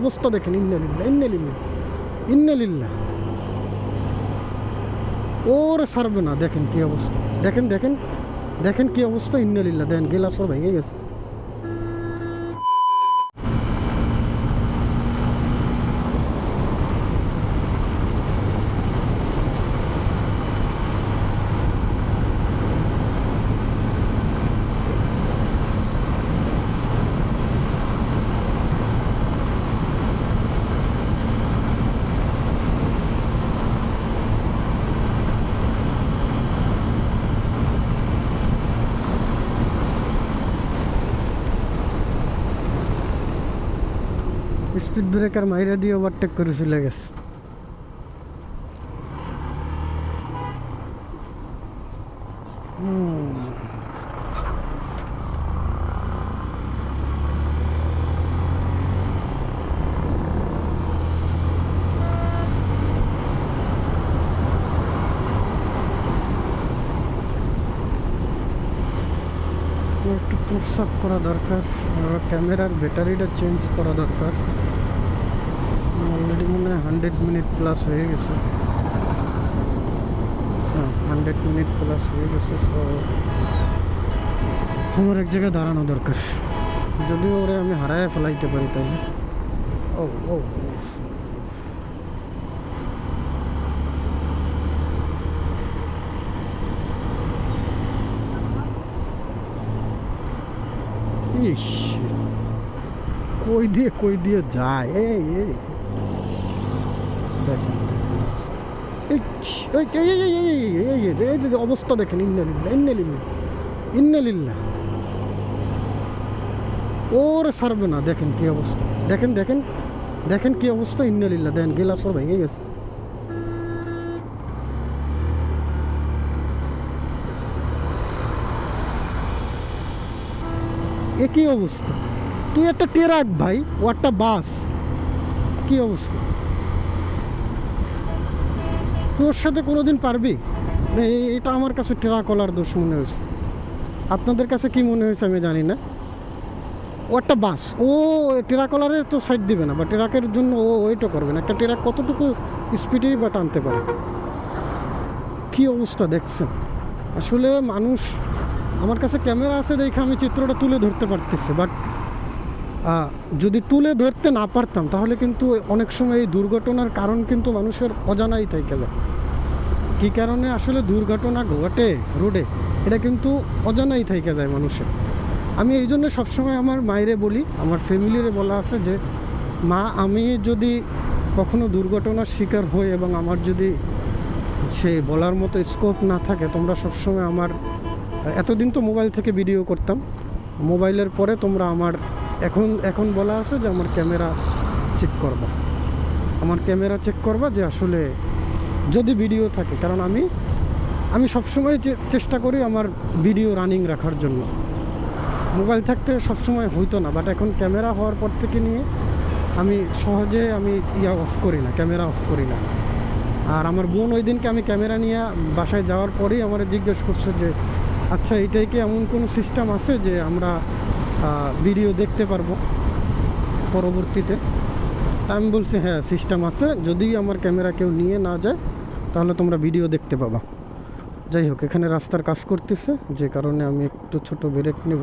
অবস্থা দেখেন, ইন্নালিল্লাহ ইন্নালিল্লাহ ইন্নালিল্লাহ। ওরে ছাড়বে না, দেখেন কি অবস্থা, দেখেন দেখেন দেখেন কি অবস্থা, ইন্নালিল্লাহ। দেখেন গেলাস ভেঙে গেছে। স্পিড ব্রেকার মাইরা দিয়ে ওভারটেক করে চলে গেছে। একটু পুশআপ করা দরকার, ক্যামেরার ব্যাটারিটা চেঞ্জ করা দরকার। অলরেডি মনে হয় 100 মিনিট প্লাস হয়ে গেছে। হ্যাঁ, 100 মিনিট প্লাস হয়ে গেছে। সো আমার এক জায়গায় দাঁড়ানো দরকার, যদিও ওরে আমি হারায় ফেলাইতে পারি, তাই না? ও ও ইস, কই দিয়ে যায়। অবস্থা দেখেন, ইন্নালিল্লাহ ইন্নালিল্লাহ ইন্নালিল্লাহ। ওরে ছাড়বে না, দেখেন কি অবস্থা, দেখেন দেখেন দেখেন কি অবস্থা, ইন্নালিল্লাহ। দেখেন গেলাস ভেঙে গেছে। একই অবস্থা। তুই একটা ট্রাক ভাই, ও একটা বাস, কি অবস্থা? তুই ওর সাথে কোনোদিন পারবি? এটা আমার কাছে ট্রাকওয়ালার দোষ মনে হয়েছে। আপনাদের কাছে কি মনে হয়েছে আমি জানি না। ও একটা বাস, ও ট্রাকওয়ালারের তো সাইড দিবে না, বা ট্রাকের জন্য ও ওইটা করবে না। একটা ট্রাক কতটুকু স্পিডেই বা টানতে পারে? কি অবস্থা দেখছেন? আসলে মানুষ, আমার কাছে ক্যামেরা আছে দেখে আমি চিত্রটা তুলে ধরতে পারতেছি, বাট যদি তুলে ধরতে না পারতাম তাহলে কিন্তু অনেক সময় এই দুর্ঘটনার কারণ কিন্তু মানুষের অজানাই থেকে যায়। কী কারণে আসলে দুর্ঘটনা ঘটে রোডে, এটা কিন্তু অজানাই থেকে যায় মানুষের। আমি এই জন্য সবসময় আমার মায়েরে বলি, আমার ফ্যামিলিরে বলা আছে যে, মা, আমি যদি কখনো দুর্ঘটনার শিকার হই এবং আমার যদি সে বলার মতো স্কোপ না থাকে, তোমরা সবসময় আমার, এতদিন তো মোবাইল থেকে ভিডিও করতাম, মোবাইলের পরে তোমরা আমার এখন বলা আছে যে আমার ক্যামেরা চেক করবা, আমার ক্যামেরা চেক করবা যে আসলে যদি ভিডিও থাকে। কারণ আমি সবসময় চেষ্টা করি আমার ভিডিও রানিং রাখার জন্য। মোবাইল থাকতে সবসময় হইতো না, বাট এখন ক্যামেরা হওয়ার পর থেকে নিয়ে আমি সহজে অফ করি না, ক্যামেরা অফ করি না। আর আমার বোন ওই দিনকে আমি ক্যামেরা নিয়ে বাসায় যাওয়ার পরেই আমার জিজ্ঞেস করছে যে, আচ্ছা এটাই কি এমন কোনো সিস্টেম আছে যে আমরা ভিডিও দেখতে পারবো পরবর্তীতে? আমি বলছি হ্যাঁ, সিস্টেম আছে, যদি আমার ক্যামেরা কেউ নিয়ে না যায় তাহলে তোমরা ভিডিও দেখতে পাবা। যাই হোক, এখানে রাস্তার কাজ করতেছে, যে কারণে আমি একটু ছোট ব্রেক নেব।